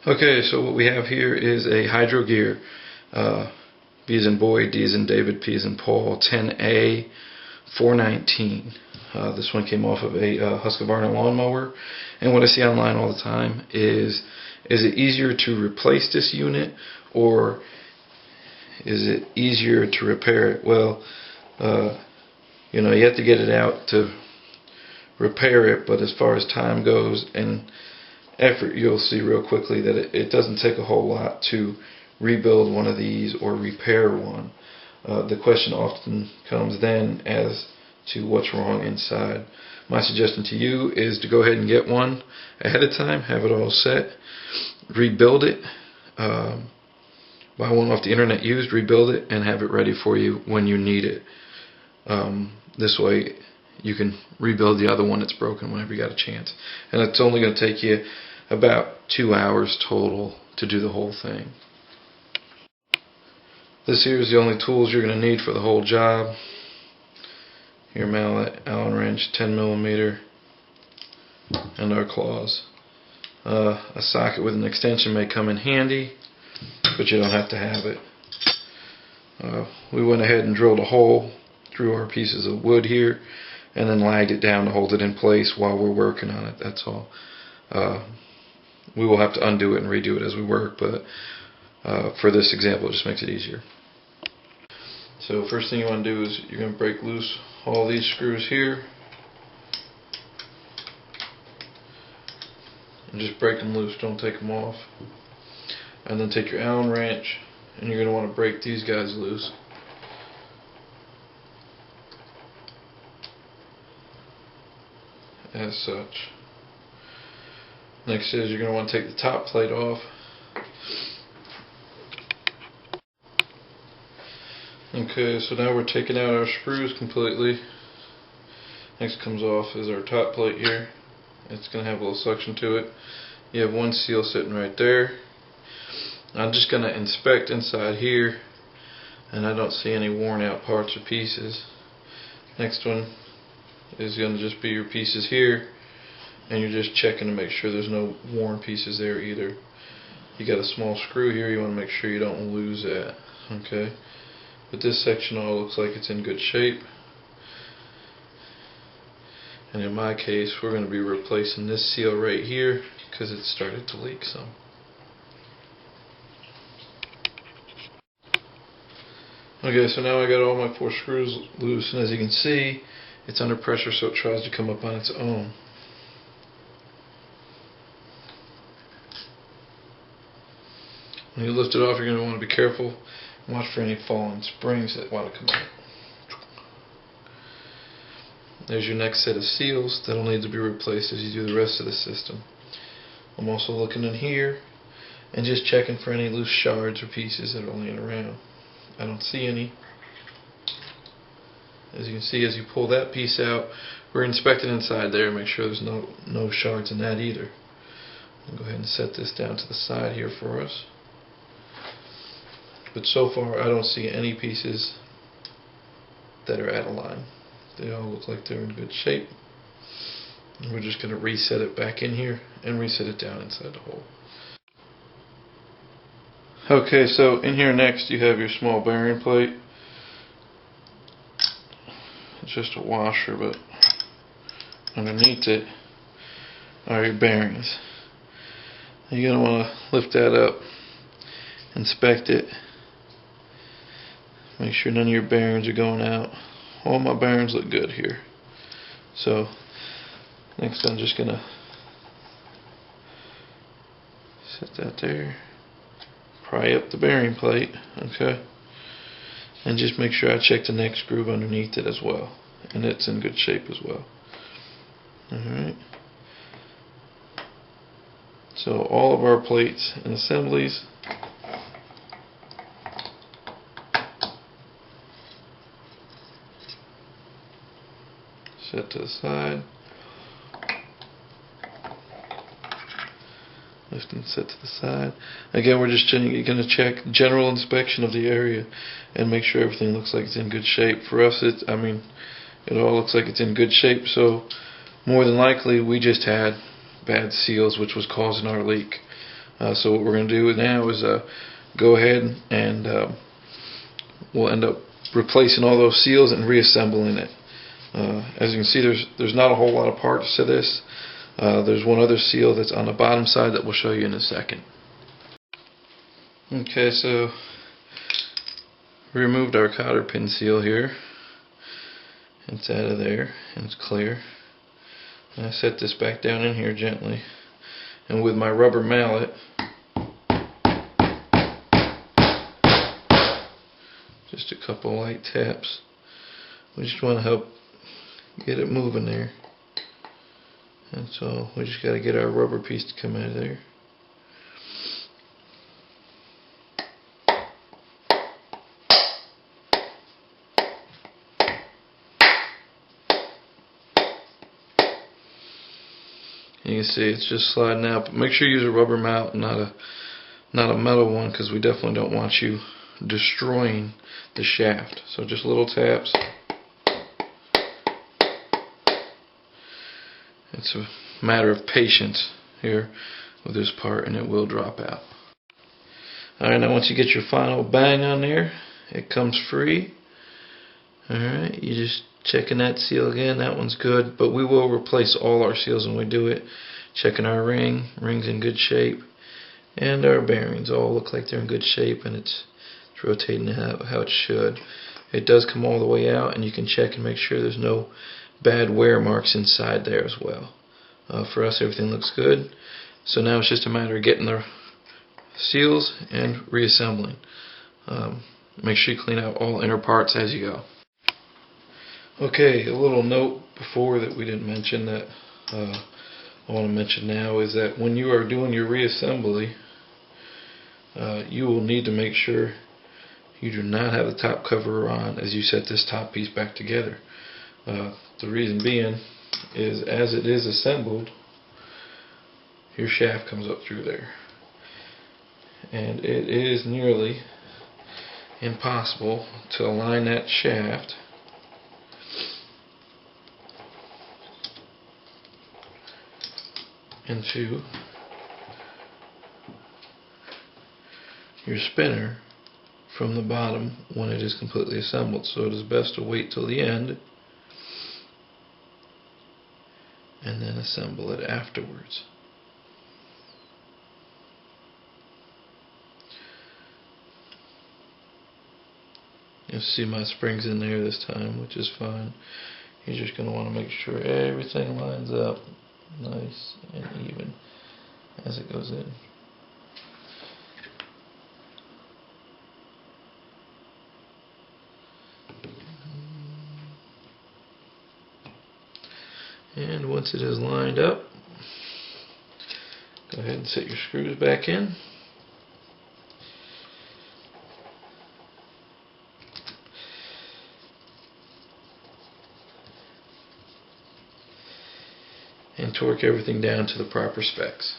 Okay, so what we have here is a hydro gear. B as in boy, D as in David, P as in Paul, 10A 419. This one came off of a Husqvarna lawnmower, and what I see online all the time is it easier to replace this unit, or is it easier to repair it? Well, you have to get it out to repair it, but as far as time goes and effort, you'll see real quickly that it doesn't take a whole lot to rebuild one of these or repair one. The question often comes then as to what's wrong inside. My suggestion to you is to go ahead and get one ahead of time, have it all set, rebuild it, buy one off the internet used, rebuild it, and have it ready for you when you need it. This way you can rebuild the other one that's broken whenever you got a chance. And it's only going to take you about 2 hours total to do the whole thing. This here is the only tools you're going to need for the whole job. Your mallet, Allen wrench, 10mm, and our claws. A socket with an extension may come in handy, but you don't have to have it. We went ahead and drilled a hole through our pieces of wood here, and then lagged it down to hold it in place while we're working on it. That's all. We will have to undo it and redo it as we work, but for this example it just makes it easier. So first thing you want to do is you're going to break loose all these screws here, and just break them loose, don't take them off. And then take your Allen wrench and you're going to want to break these guys loose. As such. Next is you're going to want to take the top plate off. Okay, so now we're taking out our screws completely. Next comes off is our top plate here. It's going to have a little suction to it. You have one seal sitting right there. I'm just going to inspect inside here, and I don't see any worn out parts or pieces. Next one is going to just be your pieces here, and you're just checking to make sure there's no worn pieces there either. You got a small screw here, you want to make sure you don't lose that. Okay, but this section all looks like it's in good shape, and in my case we're going to be replacing this seal right here because it started to leak some. Okay, so now I got all my 4 screws loose, and as you can see, it's under pressure, so it tries to come up on its own. When you lift it off, you're going to want to be careful and watch for any fallen springs that want to come out. There's your next set of seals that will need to be replaced as you do the rest of the system. I'm also looking in here and just checking for any loose shards or pieces that are laying around. I don't see any. As you can see, as you pull that piece out, we're inspecting inside there and make sure there's no shards in that either. I'll go ahead and set this down to the side here for us. But so far I don't see any pieces that are out of line. They all look like they're in good shape. And we're just going to reset it back in here and reset it down inside the hole. Okay, so in here next you have your small bearing plate. It's just a washer, but underneath it are your bearings. You're going to want to lift that up, inspect it, make sure none of your bearings are going out. All my bearings look good here. So next I'm just going to set that there, pry up the bearing plate, okay, and just make sure I check the next groove underneath it as well, and it's in good shape as well. Alright, so all of our plates and assemblies set to the side, lift and set to the side. Again, we're just going to check general inspection of the area and make sure everything looks like it's in good shape. For us, it all looks like it's in good shape, so more than likely we just had bad seals which was causing our leak. So what we're going to do now is go ahead and we'll end up replacing all those seals and reassembling it. As you can see, there's not a whole lot of parts to this. There's one other seal that's on the bottom side that we'll show you in a second. Okay, so we removed our cotter pin seal here. It's out of there and it's clear. And I set this back down in here gently, and with my rubber mallet, just a couple light taps. We just want to help get it moving there. And so we just got to get our rubber piece to come out of there. You can see it's just sliding out, but make sure you use a rubber mallet, not a metal one, because we definitely don't want you destroying the shaft. So just little taps. It's a matter of patience here with this part, and it will drop out. Alright, now once you get your final bang on there, it comes free. Alright, you just checking that seal again, that one's good, but we will replace all our seals when we do it. Checking our ring's in good shape, and our bearings all look like they're in good shape, and it's rotating how it should. It does come all the way out, and you can check and make sure there's no bad wear marks inside there as well. For us, everything looks good, so now it's just a matter of getting the seals and reassembling. Make sure you clean out all inner parts as you go. Okay, a little note before that we didn't mention that I want to mention now is that when you are doing your reassembly, you will need to make sure you do not have the top cover on as you set this top piece back together. The reason being is as it is assembled, your shaft comes up through there, and it is nearly impossible to align that shaft into your spinner from the bottom when it is completely assembled. So it is best to wait till the end and then assemble it afterwards. You'll see my springs in there this time, which is fine. You're just going to want to make sure everything lines up nice and even as it goes in. And once it is lined up, go ahead and set your screws back in. And torque everything down to the proper specs.